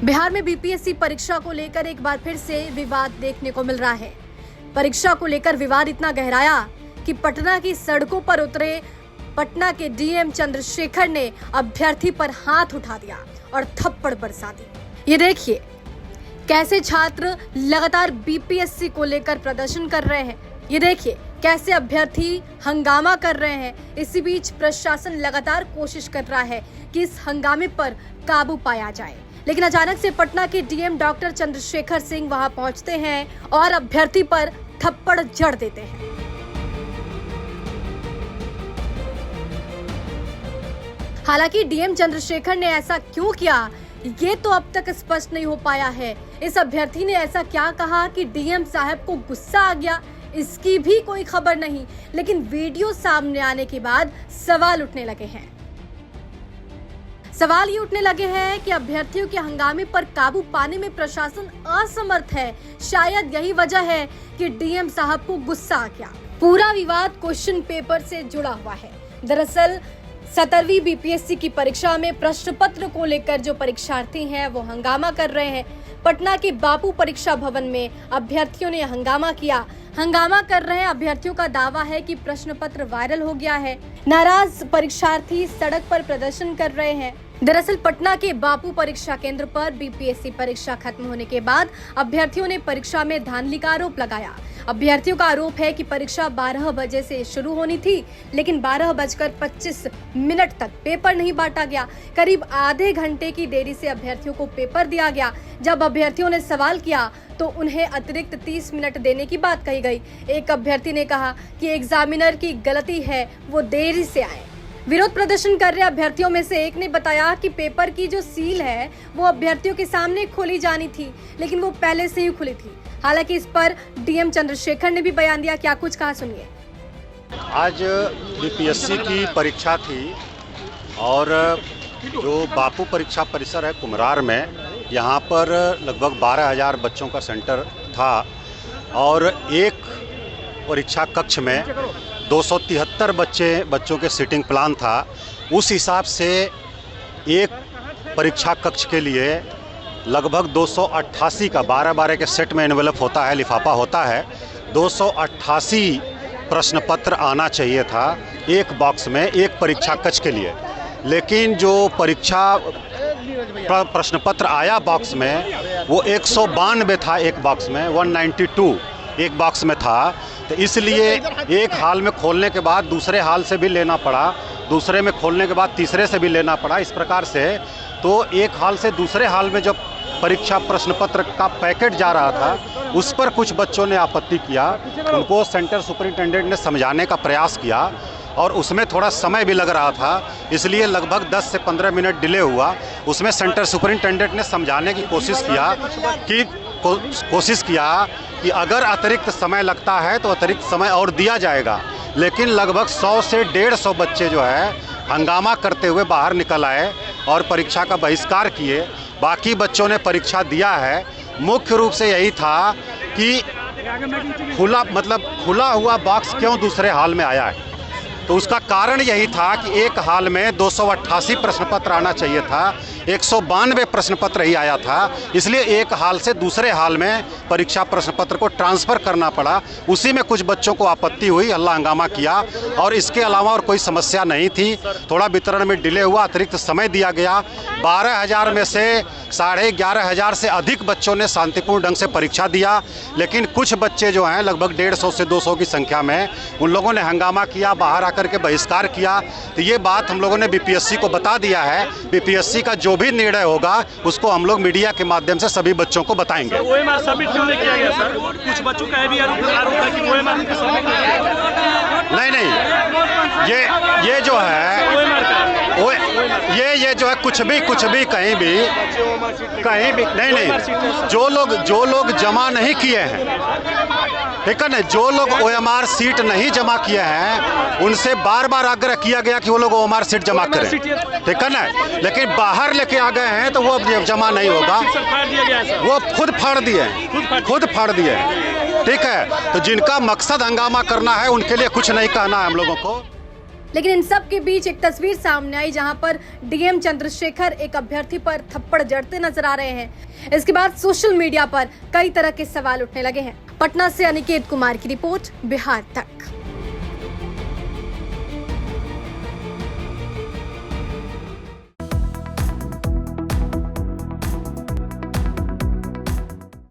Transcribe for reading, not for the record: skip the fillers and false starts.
बिहार में बीपीएससी परीक्षा को लेकर एक बार फिर से विवाद देखने को मिल रहा है। परीक्षा को लेकर विवाद इतना गहराया कि पटना की सड़कों पर उतरे पटना के डीएम चंद्रशेखर ने अभ्यर्थी पर हाथ उठा दिया और थप्पड़ बरसा दी। ये देखिए कैसे छात्र लगातार बीपीएससी को लेकर प्रदर्शन कर रहे हैं। ये देखिए कैसे अभ्यर्थी हंगामा कर रहे हैं। इसी बीच प्रशासन लगातार कोशिश कर रहा है कि इस हंगामे पर काबू पाया जाए, लेकिन अचानक से पटना के डीएम डॉक्टर चंद्रशेखर सिंह वहां पहुंचते हैं और अभ्यर्थी पर थप्पड़ जड़ देते हैं। हालांकि डीएम चंद्रशेखर ने ऐसा क्यों किया ये तो अब तक स्पष्ट नहीं हो पाया है। इस अभ्यर्थी ने ऐसा क्या कहा कि डीएम साहब को गुस्सा आ गया, इसकी भी कोई खबर नहीं। लेकिन वीडियो सामने आने के बाद सवाल उठने लगे हैं। सवाल ये उठने लगे हैं कि अभ्यर्थियों के हंगामे पर काबू पाने में प्रशासन असमर्थ है। शायद यही वजह है कि डीएम साहब को गुस्सा आ गया। पूरा विवाद क्वेश्चन पेपर से जुड़ा हुआ है। दरअसल 17वीं बीपीएससी की परीक्षा में प्रश्न पत्र को लेकर जो परीक्षार्थी हैं वो हंगामा कर रहे हैं। पटना के बापू परीक्षा भवन में अभ्यर्थियों ने हंगामा किया। हंगामा कर रहे अभ्यर्थियों का दावा है कि प्रश्न पत्र वायरल हो गया है। नाराज परीक्षार्थी सड़क पर प्रदर्शन कर रहे हैं। दरअसल पटना के बापू परीक्षा केंद्र पर बीपीएससी परीक्षा खत्म होने के बाद अभ्यर्थियों ने परीक्षा में धांधली का आरोप लगाया। अभ्यर्थियों का आरोप है कि परीक्षा 12 बजे से शुरू होनी थी, लेकिन 12:25 तक पेपर नहीं बांटा गया। करीब आधे घंटे की देरी से अभ्यर्थियों को पेपर दिया गया। जब अभ्यर्थियों ने सवाल किया तो उन्हें अतिरिक्त 30 मिनट देने की बात कही गई। एक अभ्यर्थी ने कहा कि एग्जामिनर की गलती है, वो देरी से आए। विरोध प्रदर्शन कर रहे अभ्यर्थियों में से एक ने बताया कि पेपर की जो सील है वो अभ्यर्थियों के सामने खोली जानी थी, लेकिन वो पहले से ही खुली थी। हालांकि इस पर डीएम चंद्रशेखर ने भी बयान दिया। क्या कुछ कहा, सुनिए। आज बीपीएससी की परीक्षा थी और जो बापू परीक्षा परिसर है कुम्हरार में, यहाँ पर लगभग 12,000 बच्चों का सेंटर था और एक परीक्षा कक्ष में 273 बच्चों के सीटिंग प्लान था। उस हिसाब से एक परीक्षा कक्ष के लिए लगभग 288 का 12-12 के सेट में एनवेलप होता है, लिफाफा होता है। 288 प्रश्न पत्र आना चाहिए था एक बॉक्स में, एक परीक्षा कक्ष के लिए। लेकिन जो परीक्षा प्रश्न पत्र आया बॉक्स में वो 192 था एक बॉक्स में, 192 एक बॉक्स में था। तो इसलिए एक हाल में खोलने के बाद दूसरे हाल से भी लेना पड़ा, दूसरे में खोलने के बाद तीसरे से भी लेना पड़ा। इस प्रकार से तो एक हाल से दूसरे हाल में जब परीक्षा प्रश्न पत्र का पैकेट जा रहा था उस पर कुछ बच्चों ने आपत्ति किया। उनको सेंटर सुपरिटेंडेंट ने समझाने का प्रयास किया और उसमें थोड़ा समय भी लग रहा था, इसलिए लगभग 10 से 15 मिनट डिले हुआ। उसमें सेंटर सुपरिटेंडेंट ने समझाने की कोशिश किया कि अगर अतिरिक्त समय लगता है तो अतिरिक्त समय और दिया जाएगा। लेकिन लगभग 100 से 150 बच्चे जो है हंगामा करते हुए बाहर निकल आए और परीक्षा का बहिष्कार किए। बाकी बच्चों ने परीक्षा दिया है। मुख्य रूप से यही था कि खुला हुआ बॉक्स क्यों दूसरे हाल में आया है। तो उसका कारण यही था कि एक हाल में 288 प्रश्न पत्र आना चाहिए था, 192 प्रश्न पत्र ही आया था। इसलिए एक हाल से दूसरे हाल में परीक्षा प्रश्न पत्र को ट्रांसफ़र करना पड़ा। उसी में कुछ बच्चों को आपत्ति हुई, हल्ला हंगामा किया और इसके अलावा और कोई समस्या नहीं थी। थोड़ा वितरण में डिले हुआ, अतिरिक्त समय दिया गया। 12,000 में से 11,500 से अधिक बच्चों ने शांतिपूर्ण ढंग से परीक्षा दिया। लेकिन कुछ बच्चे जो हैं लगभग 150 से 200 की संख्या में, उन लोगों ने हंगामा किया, बाहर आकर के बहिष्कार किया। तो ये बात हम लोगों ने बीपीएससी को बता दिया है। बीपीएससी का जो भी निर्णय होगा उसको हम लोग मीडिया के माध्यम से सभी बच्चों को बताएंगे। ओएमआर सबमिट क्यों नहीं किया गया सर? कुछ बच्चों का भी आरोप है कि ओएमआर सबमिट नहीं, ये जो है ये जो है कुछ भी कहीं भी नहीं, जो लोग जमा नहीं किए हैं, ठीक है ना, जो लोग ओएमआर सीट नहीं जमा किए हैं उनसे बार-बार आग्रह किया गया कि वो लोग ओएमआर सीट जमा करें, ठीक है ना। लेकिन बाहर लेके आ गए हैं तो वो जमा नहीं होगा, वो खुद फाड़ दिए, ठीक है। तो जिनका मकसद हंगामा करना है उनके लिए कुछ नहीं कहना है हम लोगों को। लेकिन इन सब के बीच एक तस्वीर सामने आई जहां पर डीएम चंद्रशेखर एक अभ्यर्थी पर थप्पड़ जड़ते नजर आ रहे हैं। इसके बाद सोशल मीडिया पर कई तरह के सवाल उठने लगे हैं। पटना से अनिकेत कुमार की रिपोर्ट, बिहार तक।